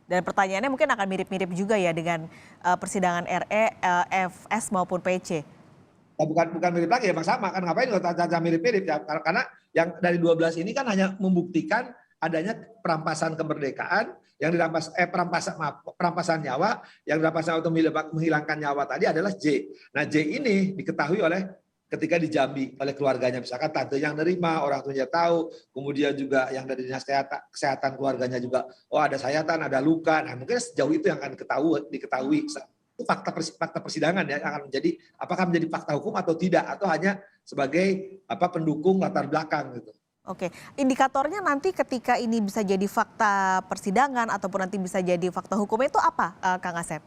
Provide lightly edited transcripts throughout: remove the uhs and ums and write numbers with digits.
Dan pertanyaannya mungkin akan mirip-mirip juga ya dengan persidangan RE, FS maupun PC. Oh, bukan mirip lagi, emang sama kan, ngapain kalau tata mirip-mirip ya, karena yang dari 12 ini kan hanya membuktikan adanya perampasan kemerdekaan yang dirampas perampasan nyawa yang dirampas untuk menghilangkan nyawa tadi adalah J. Nah, J ini diketahui oleh ketika di Jambi oleh keluarganya, misalkan tante yang nerima, orang tuanya tahu, kemudian juga yang dari dinas kesehatan keluarganya juga, oh ada sayatan, ada luka. Nah, mungkin sejauh itu yang akan diketahui. Itu fakta persidangan ya, akan menjadi apakah menjadi fakta hukum atau tidak, atau hanya sebagai pendukung latar belakang gitu. Oke, indikatornya nanti ketika ini bisa jadi fakta persidangan ataupun nanti bisa jadi fakta hukum itu apa, Kang Asep?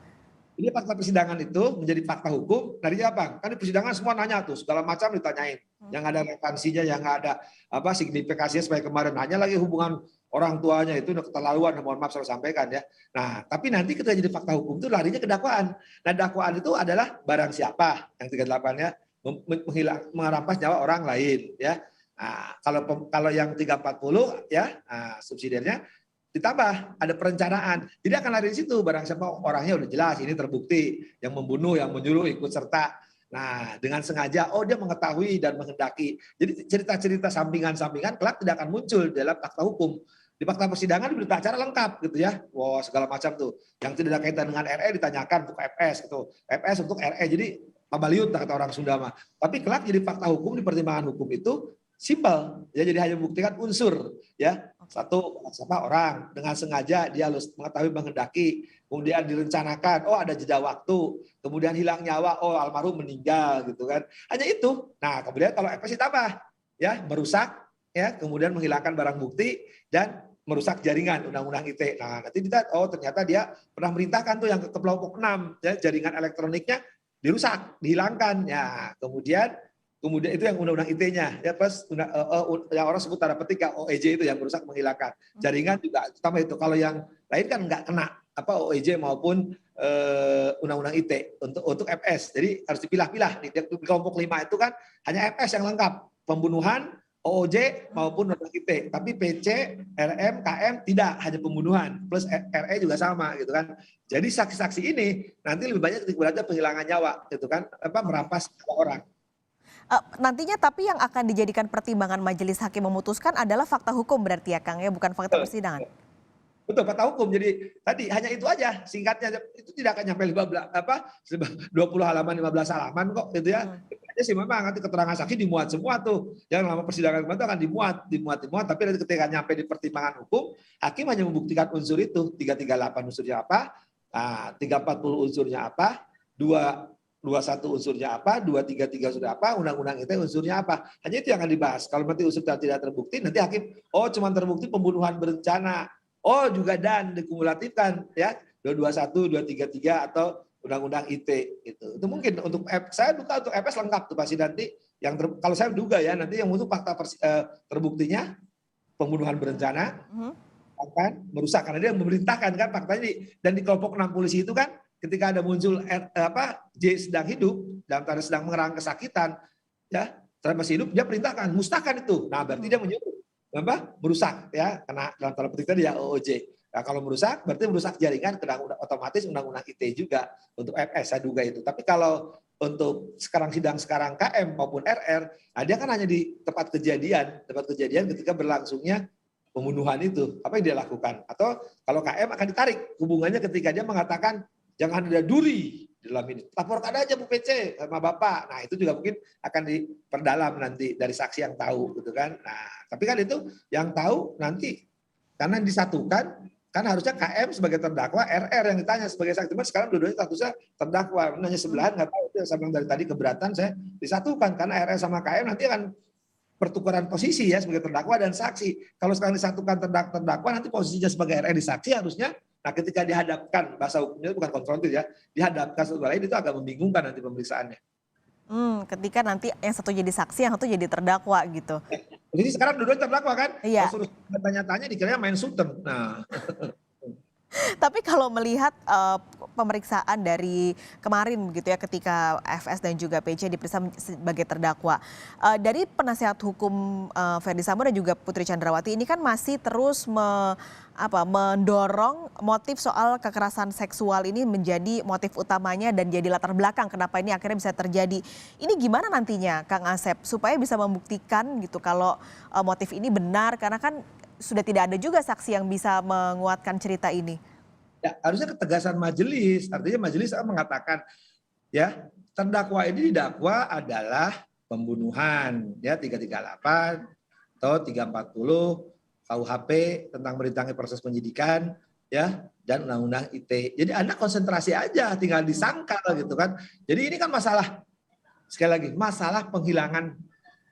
Jadi fakta persidangan itu menjadi fakta hukum dari apa? Kan di persidangan semua nanya tuh, segala macam ditanyain. Yang ada relevansinya, yang ada signifikasinya, supaya kemarin nanya lagi hubungan orang tuanya itu udah keterlaluan, mohon maaf saya sampaikan ya. Nah, tapi nanti ketika jadi fakta hukum itu larinya ke dakwaan. Nah, dakwaan itu adalah barang siapa yang 38-nya merampas nyawa orang lain ya. Nah, kalau yang 340 ya, subsidiarnya ditambah ada perencanaan. Jadi akan lari di situ, barang siapa orangnya udah jelas, ini terbukti, yang membunuh, yang menyuruh ikut serta. Nah, dengan sengaja, oh dia mengetahui dan menghendaki. Jadi cerita-cerita sampingan-sampingan kelak tidak akan muncul dalam fakta hukum. Di fakta persidangan berita acara lengkap gitu ya. Wow, segala macam tuh. Yang tidak ada kaitan dengan RE ditanyakan untuk FS gitu. FS untuk RE. Jadi pabaliut kata orang Sunda mah. Tapi kelak jadi fakta hukum di pertimbangan hukum itu simpel. Ya, jadi hanya membuktikan unsur ya. Satu, siapa orang dengan sengaja dia harus mengetahui menghendaki, kemudian direncanakan, oh ada jeda waktu, kemudian hilang nyawa, oh almarhum meninggal gitu kan. Hanya itu. Nah, kemudian kalau FS tambah ya, merusak ya, kemudian menghilangkan barang bukti dan merusak jaringan undang-undang ITE. Nah, nanti kita ternyata dia pernah merintahkan tuh yang ke kelompok 6 ya, jaringan elektroniknya dirusak, dihilangkan. Ya, kemudian itu yang undang-undang ITE-nya ya, plus yang orang sebut tanda petik ya OEJ itu yang merusak menghilangkan jaringan juga sama itu. Kalau yang lain kan nggak kena OEJ maupun undang-undang ITE untuk FS. Jadi harus dipilah-pilah di kelompok 5 itu kan hanya FS yang lengkap, pembunuhan, OOJ maupun undang ITE. Tapi PC, RM, KM tidak, hanya pembunuhan plus RE juga sama gitu kan. Jadi saksi-saksi ini nanti lebih banyak berarti penghilangan nyawa gitu kan, merampas orang. Nantinya tapi yang akan dijadikan pertimbangan majelis hakim memutuskan adalah fakta hukum berarti ya Kang ya, bukan fakta persidangan? Betul, fakta hukum. Jadi tadi hanya itu aja, singkatnya itu tidak akan nyampe 20 halaman, 15 halaman kok gitu ya. Aja sih memang nanti keterangan saksi dimuat semua tuh. Yang lama persidangan kemarin akan dimuat, tapi nanti ketika nyampe di pertimbangan hukum, hakim hanya membuktikan unsur itu, 338 unsurnya apa, 340 unsurnya apa, 221 unsurnya apa, 233 unsurnya apa, undang-undang ITE unsurnya apa. Hanya itu yang akan dibahas. Kalau nanti unsur tidak terbukti, nanti hakim, oh cuma terbukti pembunuhan berencana. Oh juga dan dikumulatifkan ya, 221, 233 atau undang-undang ITE gitu. Itu mungkin untuk saya duga untuk FS lengkap tuh pasti nanti yang kalau saya duga ya nanti yang untuk fakta terbuktinya pembunuhan berencana akan merusak karena dia memerintahkan kan faktanya dan di kelompok 6 polisi itu kan ketika ada muncul J sedang hidup dalam tanda sedang mengerang kesakitan ya, masih hidup dia perintahkan musnahkan itu. Nah, berarti dia menyuruh merusak ya, karena dalam tanda petik tadi ya OOJ. Nah, kalau merusak berarti merusak jaringan, kena otomatis undang-undang ITE juga untuk FS saya duga itu. Tapi kalau untuk sekarang sidang sekarang KM maupun RR, nah dia kan hanya di tempat kejadian ketika berlangsungnya pembunuhan itu, apa yang dia lakukan? Atau kalau KM akan ditarik hubungannya ketika dia mengatakan jangan ada duri di dalam ini. Laporkan aja Bu PC sama Bapak. Nah, itu juga mungkin akan diperdalam nanti dari saksi yang tahu gitu kan. Nah, tapi kan itu yang tahu nanti karena disatukan kan harusnya KM sebagai terdakwa, RR yang ditanya sebagai saksi. Cuma sekarang dua-duanya statusnya terdakwa. Nanya sebelahan nggak tahu, itu yang saya bilang dari tadi keberatan saya disatukan karena RR sama KM nanti akan pertukaran posisi ya sebagai terdakwa dan saksi. Kalau sekarang disatukan terdakwa nanti posisinya sebagai RR di saksi harusnya. Nah, ketika dihadapkan, bahasa hukumnya bukan konfrontir ya, dihadapkan satu lain itu agak membingungkan nanti pemeriksaannya. Ketika nanti yang satu jadi saksi, yang satu jadi terdakwa gitu. Jadi sekarang dua-duanya terdakwa kan? Iya. Kalau suruh tanya-tanya dikiranya main sultan. Nah. Tapi kalau melihat pemeriksaan dari kemarin begitu ya ketika FS dan juga PC diperiksa sebagai terdakwa. Dari penasihat hukum Verdi Sambo dan juga Putri Chandrawati ini kan masih terus mendorong motif soal kekerasan seksual ini menjadi motif utamanya dan jadi latar belakang kenapa ini akhirnya bisa terjadi. Ini gimana nantinya Kang Asep supaya bisa membuktikan gitu kalau motif ini benar karena kan sudah tidak ada juga saksi yang bisa menguatkan cerita ini. Ya, harusnya ketegasan majelis. Artinya majelis akan mengatakan ya terdakwa ini didakwa adalah pembunuhan ya 338 atau 340 KUHP tentang merintangi proses penyidikan ya dan undang-undang ITE. Jadi Anda konsentrasi aja tinggal disangkal gitu kan. Jadi ini kan masalah sekali lagi masalah penghilangan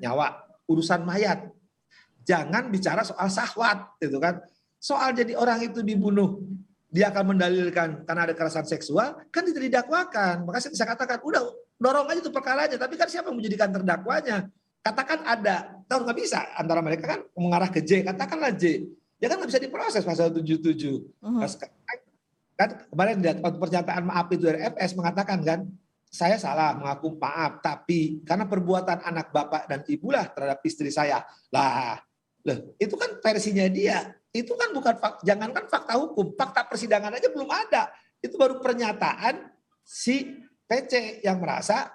nyawa, urusan mayat. Jangan bicara soal syahwat gitu kan. Soal jadi orang itu dibunuh dia akan mendalilkan karena ada kekerasan seksual kan tidak didakwakan. Maka saya bisa katakan udah dorong aja itu perkaranya tapi kan siapa yang menjadikan terdakwanya? Katakan ada, tahu nggak bisa antara mereka kan mengarah ke J, katakanlah J, ya kan nggak bisa diproses pasal 77. Kan kemarin waktu pernyataan maaf itu dari FS mengatakan kan, saya salah mengaku maaf, tapi karena perbuatan anak bapak dan ibulah terhadap istri saya, lah, itu kan versinya dia, itu kan bukan jangankan fakta hukum, fakta persidangan aja belum ada, itu baru pernyataan si PC yang merasa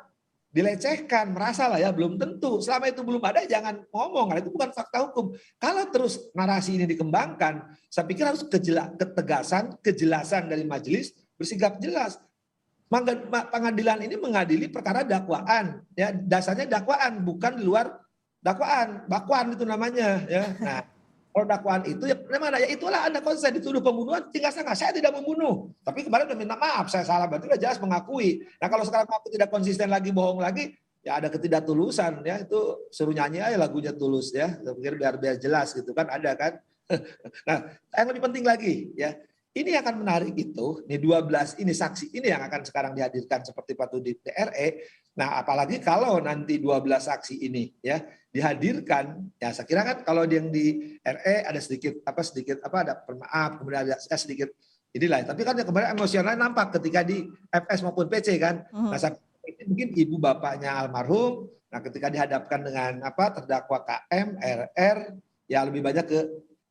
dilecehkan, merasa lah ya belum tentu. Selama itu belum ada jangan ngomong, itu bukan fakta hukum. Kalau terus narasi ini dikembangkan, saya pikir harus ketegasan, kejelasan dari majelis bersikap jelas. Pengadilan ini mengadili perkara dakwaan, ya dasarnya dakwaan bukan di luar dakwaan, bakwan itu namanya, ya. Nah, kalau dakwaan itu ya mana ya itulah Anda konsen dituduh pembunuhan tinggal sangka saya tidak membunuh. Tapi kemarin udah minta maaf saya salah berarti udah jelas mengakui. Nah kalau sekarang aku tidak konsisten lagi bohong lagi ya ada ketidaktulusan ya itu suruh nyanyi aja lagunya Tulus ya. Saya pikir biar jelas gitu kan ada kan. Nah yang lebih penting lagi ya ini akan menarik itu nih 12 ini saksi ini yang akan sekarang dihadirkan seperti patut di DRE. Nah apalagi kalau nanti 12 saksi ini ya dihadirkan ya saya kira kan kalau yang di RE ada sedikit ada permaaf kemudian ada sedikit inilah tapi kan yang kemarin emosional nampak ketika di FS maupun PC kan nah ini mungkin ibu bapaknya almarhum nah ketika dihadapkan dengan terdakwa KM RR ya lebih banyak ke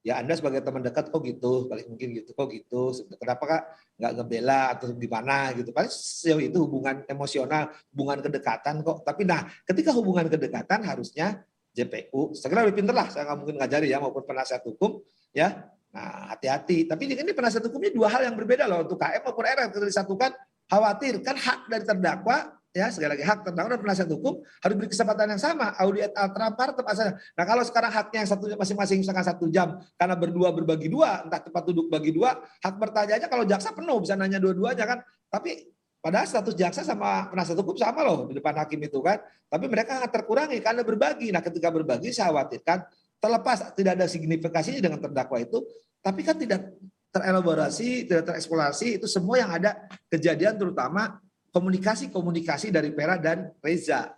ya Anda sebagai teman dekat kok gitu paling mungkin gitu kok gitu kenapa Kak nggak ngebela atau gimana gitu paling sejauh itu hubungan emosional hubungan kedekatan kok tapi nah ketika hubungan kedekatan harusnya JPU, segera lebih pinter lah, saya nggak mungkin ngajari ya maupun penasihat hukum, ya. Nah hati-hati. Tapi ini penasihat hukumnya dua hal yang berbeda loh untuk KM maupun RR. Ketika disatukan khawatir kan hak dari terdakwa, ya sekali lagi hak terdakwa dan penasihat hukum harus beri kesempatan yang sama. Audi et al. Trapart asalnya. Nah kalau sekarang haknya yang satunya masing-masing misalkan 1 jam karena berdua berbagi dua, entah tempat duduk bagi dua, hak bertanya kalau jaksa penuh bisa nanya dua-duanya kan. Tapi padahal status jaksa sama penasihat hukum sama loh di depan hakim itu kan. Tapi mereka terkurangi karena berbagi. Nah ketika berbagi saya khawatirkan terlepas tidak ada signifikasinya dengan terdakwa itu. Tapi kan tidak terelaborasi, tidak tereksplorasi itu semua yang ada kejadian terutama komunikasi dari Pera dan Reza.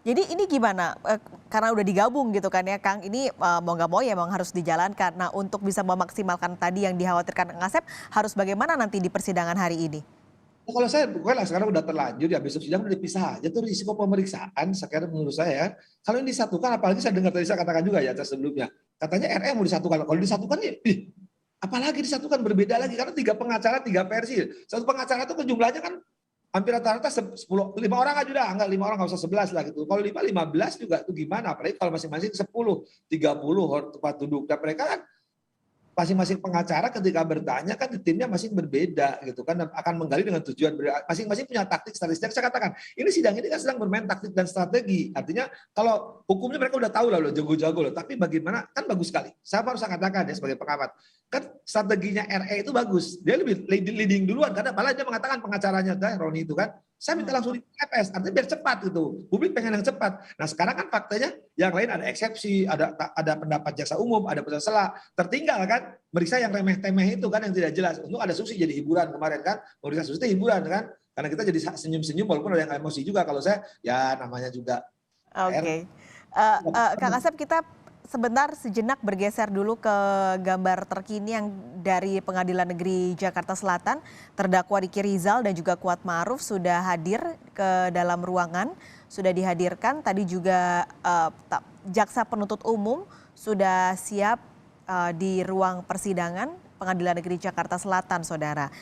Jadi ini gimana? Karena udah digabung gitu kan ya Kang, ini mau nggak mau ya memang harus dijalankan. Nah untuk bisa memaksimalkan tadi yang dikhawatirkan Kang Asep harus bagaimana nanti di persidangan hari ini? Kalau saya bukan sekarang udah terlanjur ya besok sidang udah dipisah aja tuh risiko pemeriksaan sekarang menurut saya kalau ini disatukan apalagi saya dengar tadi saya katakan juga ya sebelumnya katanya RM mau disatukan kalau disatukan ya apalagi disatukan berbeda lagi karena 3 pengacara 3 versi satu pengacara itu jumlahnya kan hampir rata-rata 5 orang aja udah enggak 5 orang nggak usah 11 lah gitu kalau 15 juga itu gimana apalagi kalau masing-masing 10 30 tempat duduk dan mereka kan masing-masing pengacara ketika bertanya kan timnya masing berbeda gitu kan akan menggali dengan tujuan masing-masing punya taktik statistik saya katakan ini sidang ini kan sedang bermain taktik dan strategi artinya kalau hukumnya mereka udah tahu lah loh jago-jago loh tapi bagaimana kan bagus sekali saya harus katakan ya sebagai pengamat kan strateginya RE itu bagus dia lebih leading duluan karena malah dia mengatakan pengacaranya Roni itu kan saya minta langsung di TPS, artinya biar cepat gitu. Publik pengen yang cepat. Nah sekarang kan faktanya yang lain ada eksepsi, ada pendapat jaksa umum, ada putusan sela, tertinggal kan meriksa yang remeh-temeh itu kan yang tidak jelas. Untuk ada Susi jadi hiburan kemarin kan, meriksa Susi itu hiburan kan, karena kita jadi senyum-senyum walaupun ada yang emosi juga. Kalau saya ya namanya juga. Oke, Kang Asep kita sebentar sejenak bergeser dulu ke gambar terkini yang dari Pengadilan Negeri Jakarta Selatan. Terdakwa Riki Rizal dan juga Kuat Ma'ruf sudah hadir ke dalam ruangan, sudah dihadirkan. Tadi juga jaksa penuntut umum sudah siap di ruang persidangan Pengadilan Negeri Jakarta Selatan, saudara.